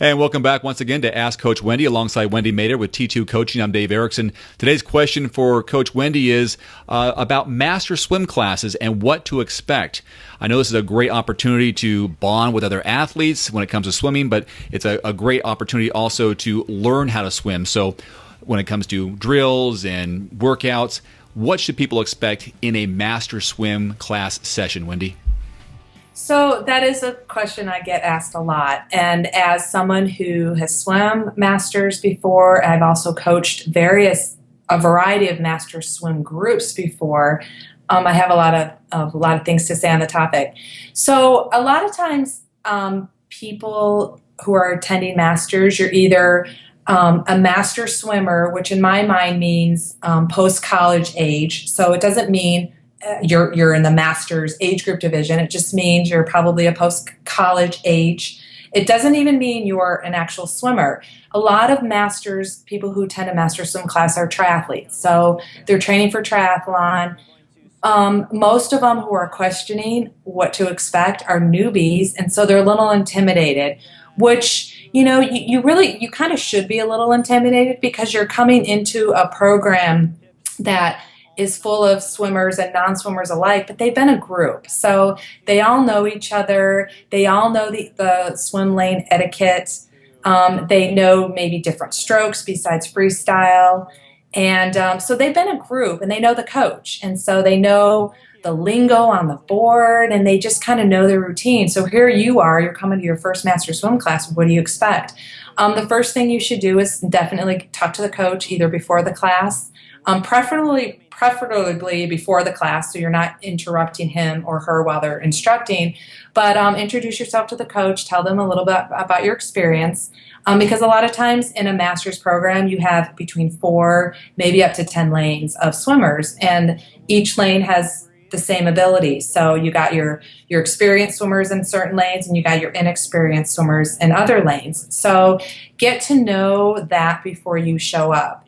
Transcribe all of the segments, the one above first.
And welcome back once again to Ask Coach Wendy alongside Wendy Mader with T2 Coaching. I'm Dave Erickson. Today's question for Coach Wendy is about master swim classes and what to expect. I know this is a great opportunity to bond with other athletes when it comes to swimming, but it's a great opportunity also to learn how to swim. So when it comes to drills and workouts, what should people expect in a master swim class session, Wendy? So that is a question I get asked a lot. And as someone who has swum masters before, I've also coached a variety of master swim groups before. I have a lot of things to say on the topic. So a lot of times, people who are attending masters, you're either a master swimmer, which in my mind means post-college age. So it doesn't mean you're in the master's age group division. It just means you're probably a post-college age. It doesn't even mean you're an actual swimmer. A lot of masters, people who attend a master swim class are triathletes. So they're training for triathlon. Most of them who are questioning what to expect are newbies, and so they're a little intimidated, which, you kind of should be a little intimidated because you're coming into a program that is full of swimmers and non-swimmers alike, but they've been a group. So they all know each other. They all know the swim lane etiquette. They know maybe different strokes besides freestyle. And so they've been a group and they know the coach. And so they know the lingo on the board and they just kind of know their routine. So here you are, you're coming to your first master swim class. What do you expect? The first thing you should do is definitely talk to the coach either before the class, preferably before the class, so you're not interrupting him or her while they're instructing, but introduce yourself to the coach, tell them a little bit about your experience, because a lot of times in a master's program, you have between 4, maybe up to 10 lanes of swimmers, and each lane has the same abilities. So you got your experienced swimmers in certain lanes, and you got your inexperienced swimmers in other lanes. So get to know that before you show up.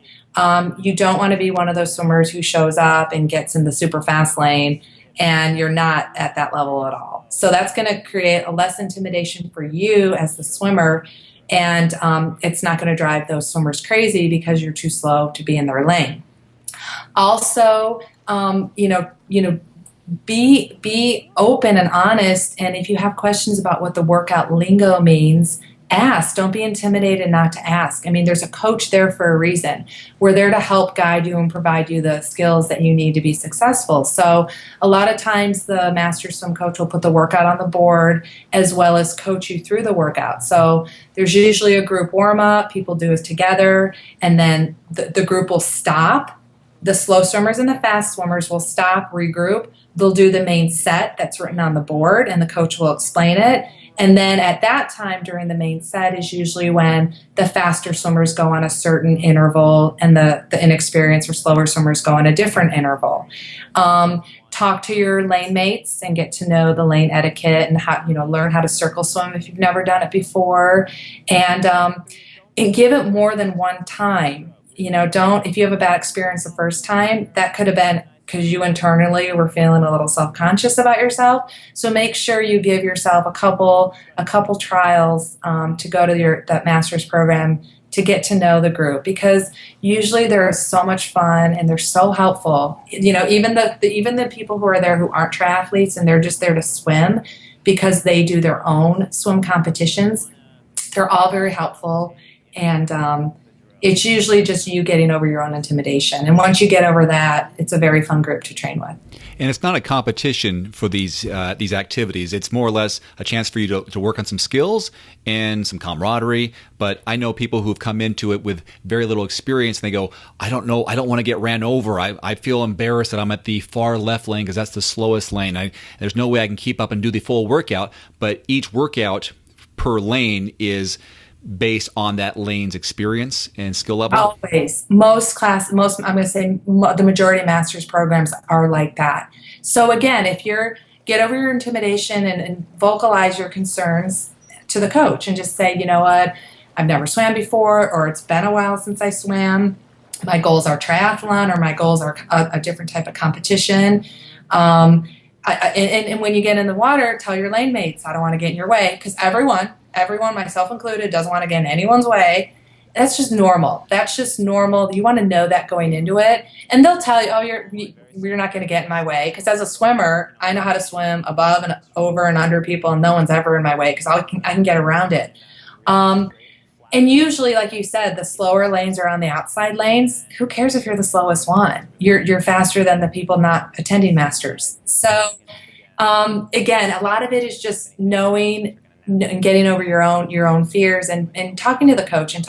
You don't want to be one of those swimmers who shows up and gets in the super fast lane and you're not at that level at all. So that's going to create a less intimidation for you as the swimmer, and it's not going to drive those swimmers crazy because you're too slow to be in their lane. Also, be open and honest, and if you have questions about what the workout lingo means, ask. Don't be intimidated not to ask. I mean, there's a coach there for a reason. We're there to help guide you and provide you the skills that you need to be successful. So a lot of times the master swim coach will put the workout on the board as well as coach you through the workout. So there's usually a group warm-up. People do it together, and then the group will stop. The slow swimmers and the fast swimmers will stop, regroup. They'll do the main set that's written on the board, and the coach will explain it. And then at that time during the main set is usually when the faster swimmers go on a certain interval and the inexperienced or slower swimmers go on a different interval. Talk to your lane mates and get to know the lane etiquette and how, learn how to circle swim if you've never done it before. And give it more than one time. If you have a bad experience the first time, that could have been because you internally were feeling a little self-conscious about yourself. So make sure you give yourself a couple trials to go to that master's program to get to know the group, because usually they're so much fun and they're so helpful. Even the people who are there who aren't triathletes and they're just there to swim because they do their own swim competitions, they're all very helpful, and it's usually just you getting over your own intimidation. And once you get over that, it's a very fun group to train with. And it's not a competition for these activities. It's more or less a chance for you to work on some skills and some camaraderie. But I know people who've come into it with very little experience, and they go, I don't know, I don't want to get ran over. I feel embarrassed that I'm at the far left lane because that's the slowest lane. There's no way I can keep up and do the full workout. But each workout per lane is based on that lane's experience and skill level? Always. I'm going to say the majority of master's programs are like that. So again, if get over your intimidation and vocalize your concerns to the coach and just say, you know what, I've never swam before, or it's been a while since I swam. My goals are triathlon, or my goals are a different type of competition. And when you get in the water, tell your lane mates, I don't want to get in your way, because everyone everyone, myself included, doesn't want to get in anyone's way. That's just normal. That's just normal. You want to know that going into it. And they'll tell you, oh, you're not going to get in my way. Because as a swimmer, I know how to swim above and over and under people, and no one's ever in my way because I can get around it. And usually, like you said, the slower lanes are on the outside lanes. Who cares if you're the slowest one? You're faster than the people not attending Masters. So, again, a lot of it is just knowing and getting over your own fears and talking to the coach and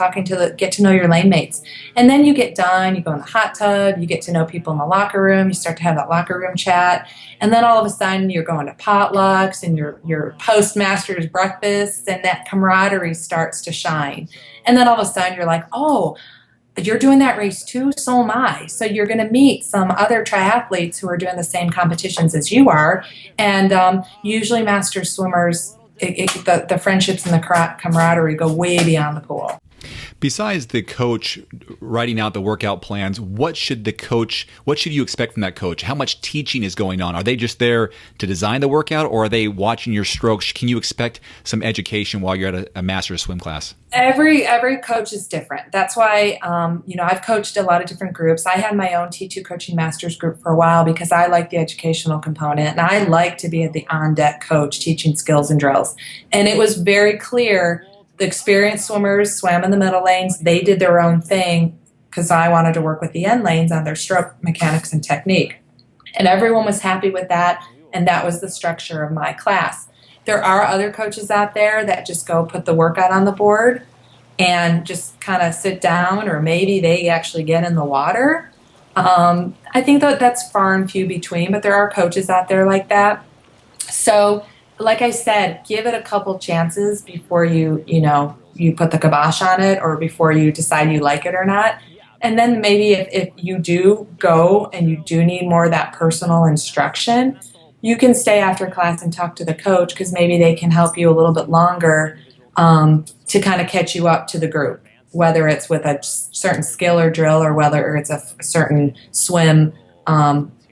get to know your lane mates. And then you get done, you go in the hot tub, you get to know people in the locker room, you start to have that locker room chat. And then all of a sudden you're going to potlucks and your postmasters breakfasts, and that camaraderie starts to shine. And then all of a sudden you're like, oh, you're doing that race too, so am I. So you're going to meet some other triathletes who are doing the same competitions as you are. And usually master swimmers, the friendships and the camaraderie go way beyond the pool. Besides the coach writing out the workout plans, what should you expect from that coach? How much teaching is going on? Are they just there to design the workout, or are they watching your strokes? Can you expect some education while you're at a master's swim class? Every coach is different. That's why, I've coached a lot of different groups. I had my own T2 coaching masters group for a while because I like the educational component, and I like to be the on-deck coach teaching skills and drills. And it was very clear the experienced swimmers swam in the middle lanes. They did their own thing because I wanted to work with the end lanes on their stroke mechanics and technique. And everyone was happy with that, and that was the structure of my class. There are other coaches out there that just go put the workout on the board and just kind of sit down, or maybe they actually get in the water. I think that's far and few between, but there are coaches out there like that. So, like I said, give it a couple chances before you put the kibosh on it, or before you decide you like it or not. And then maybe if you do go and you do need more of that personal instruction, you can stay after class and talk to the coach, because maybe they can help you a little bit longer to kind of catch you up to the group, whether it's with a certain skill or drill, or whether it's a certain swim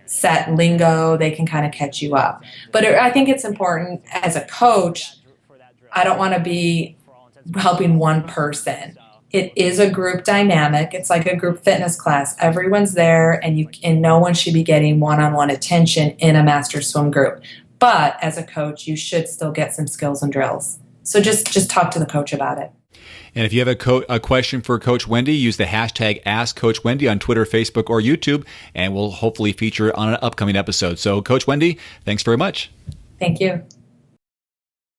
set lingo. They can kind of catch you up. But I think it's important as a coach, I don't want to be helping one person. It is a group dynamic. It's like a group fitness class. Everyone's there, and no one should be getting one-on-one attention in a master swim group. But as a coach, you should still get some skills and drills. So just talk to the coach about it. And if you have a question for Coach Wendy, use the hashtag #AskCoachWendy on Twitter, Facebook, or YouTube, and we'll hopefully feature it on an upcoming episode. So, Coach Wendy, thanks very much. Thank you.